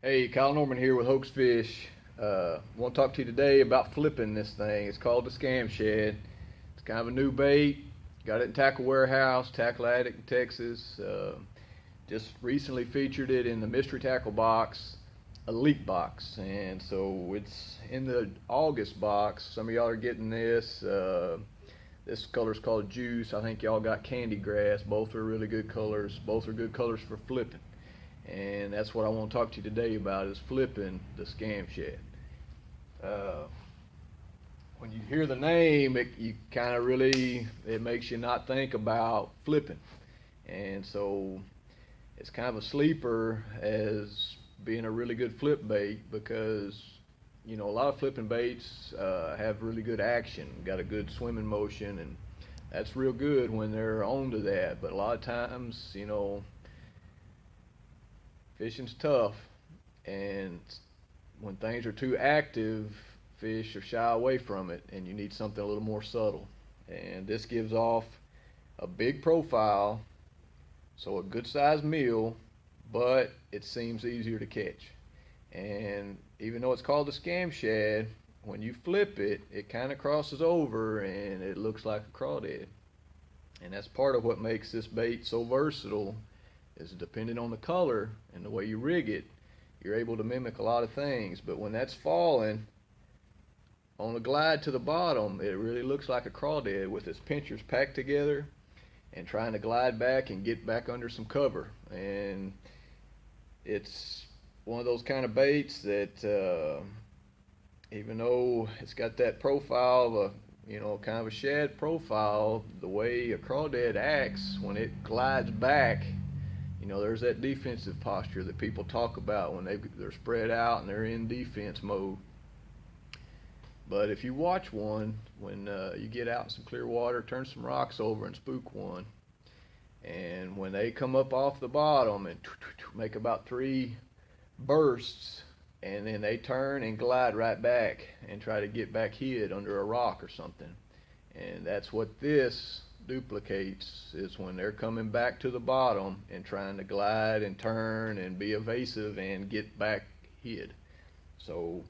Hey, Kyle Norman here with Hoax Fish. Want to talk to you today about flipping this thing. It's called the Scam Shed. It's kind of a new bait. Got it in Tackle Warehouse, Tackle Addict in Texas. Just recently featured it in the Mystery Tackle box, Elite box, and so it's in the August box. Some of y'all are getting this. This color's called Juice. I think y'all got Candy Grass. Both are really good colors. Both are good colors for flipping. And that's what I want to talk to you today about, is flipping the Scam Shed. Uh, when you hear the name, you kind of really, it makes you not think about flipping. And so it's kind of a sleeper as being a really good flip bait, because a lot of flipping baits have really good action, got a good swimming motion, and that's real good when they're on to that. But a lot of times, fishing's tough, and when things are too active, fish are shy away from it, and you need something a little more subtle. And this gives off a big profile, so a good sized meal, but it seems easier to catch. And even though it's called the Scam Shad, when you flip it, it kind of crosses over and it looks like a crawdad. And that's part of what makes this bait so versatile, is depending on the color and the way you rig it, you're able to mimic a lot of things. But when that's falling on a glide to the bottom, it really looks like a crawdad with its pinchers packed together and trying to glide back and get back under some cover. And it's one of those kind of baits that even though it's got that profile of kind of a shad profile, the way a crawdad acts when it glides back, there's that defensive posture that people talk about when they're spread out and they're in defense mode. But if you watch one, when you get out in some clear water, turn some rocks over and spook one, and when they come up off the bottom and make about 3 bursts, and then they turn and glide right back and try to get back hid under a rock or something. And that's what this duplicates, is when they're coming back to the bottom and trying to glide and turn and be evasive and get back hid. So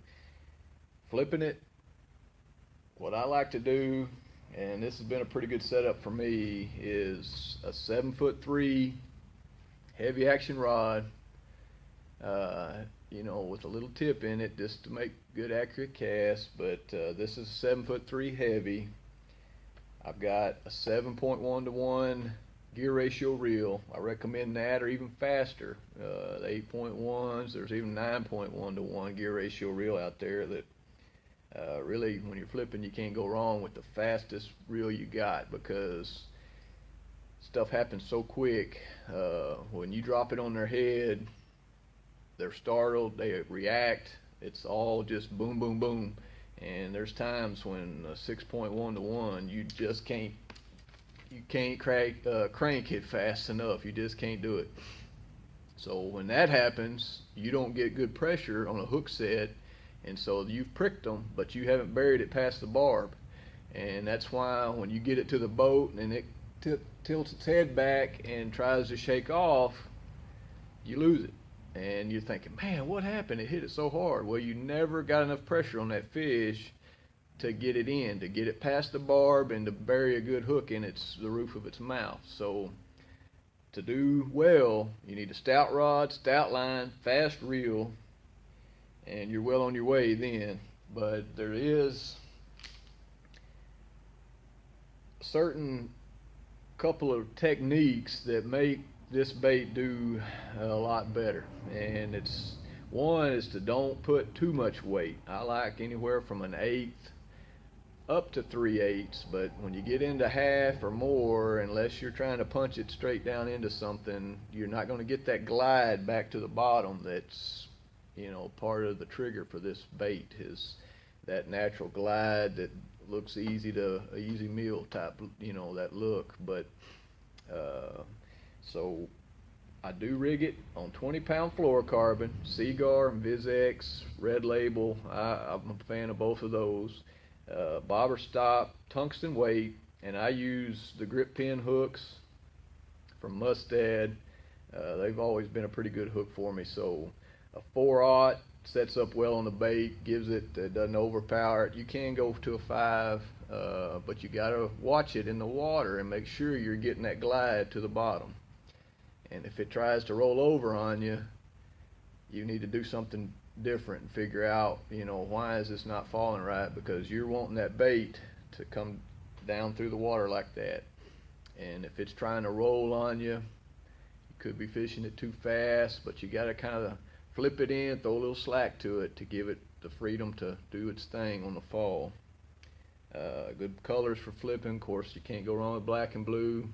flipping it, what I like to do, and this has been a pretty good setup for me, is a 7'3" heavy action rod, with a little tip in it just to make good accurate casts. But this is 7'3" heavy. I've got a 7.1 to 1 gear ratio reel. I recommend that, or even faster. The 8.1s, there's even 9.1 to 1 gear ratio reel out there that really, when you're flipping, you can't go wrong with the fastest reel you got, because stuff happens so quick. When you drop it on their head, they're startled, they react. It's all just boom, boom, boom. And there's times when 6.1 to 1, you just can't crank it fast enough. You just can't do it. So when that happens, you don't get good pressure on a hook set, and so you've pricked them, but you haven't buried it past the barb. And that's why when you get it to the boat and it tilts its head back and tries to shake off, you lose it. And you're thinking, man, what happened? It hit it so hard. Well, you never got enough pressure on that fish to get it in, to get it past the barb and to bury a good hook in the roof of its mouth. So to do well, you need a stout rod, stout line, fast reel, and you're well on your way then. But there is a certain couple of techniques that make this bait do a lot better. And one is to don't put too much weight. I like anywhere from an 1/8 up to 3/8, but when you get into half or more, unless you're trying to punch it straight down into something, you're not going to get that glide back to the bottom. That's part of the trigger for this bait, is that natural glide that looks easy meal type, that look. But so I do rig it on 20-pound fluorocarbon, Seagar and VizX, Red Label. I'm a fan of both of those. Bobber stop, tungsten weight, and I use the grip pin hooks from Mustad. They've always been a pretty good hook for me. So A 4/0 sets up well on the bait, gives it, doesn't overpower it. You can go to a 5, but you gotta watch it in the water and make sure you're getting that glide to the bottom. And if it tries to roll over on you, you need to do something different and figure out, why is this not falling right, because you're wanting that bait to come down through the water like that. And if it's trying to roll on you, you could be fishing it too fast, but you got to kind of flip it in, throw a little slack to it to give it the freedom to do its thing on the fall. Good colors for flipping. Of course, you can't go wrong with black and blue.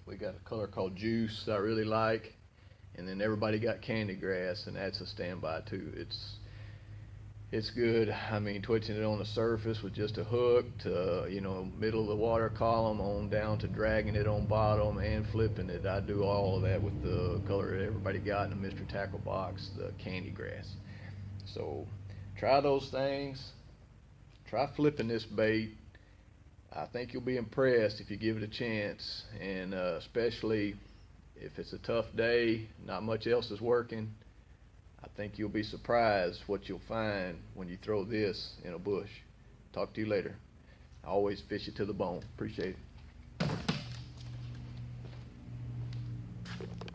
We got a color called Juice I really like. And then everybody got Candy Grass, and that's a standby too. It's good. I mean, twitching it on the surface with just a hook to, middle of the water column on down to dragging it on bottom and flipping it. I do all of that with the color that everybody got in the mystery tackle box, the Candy Grass. So try those things. Try flipping this bait. I think you'll be impressed if you give it a chance, and especially if it's a tough day, not much else is working. I think you'll be surprised what you'll find when you throw this in a bush. Talk to you later. I always fish it to the bone. Appreciate it.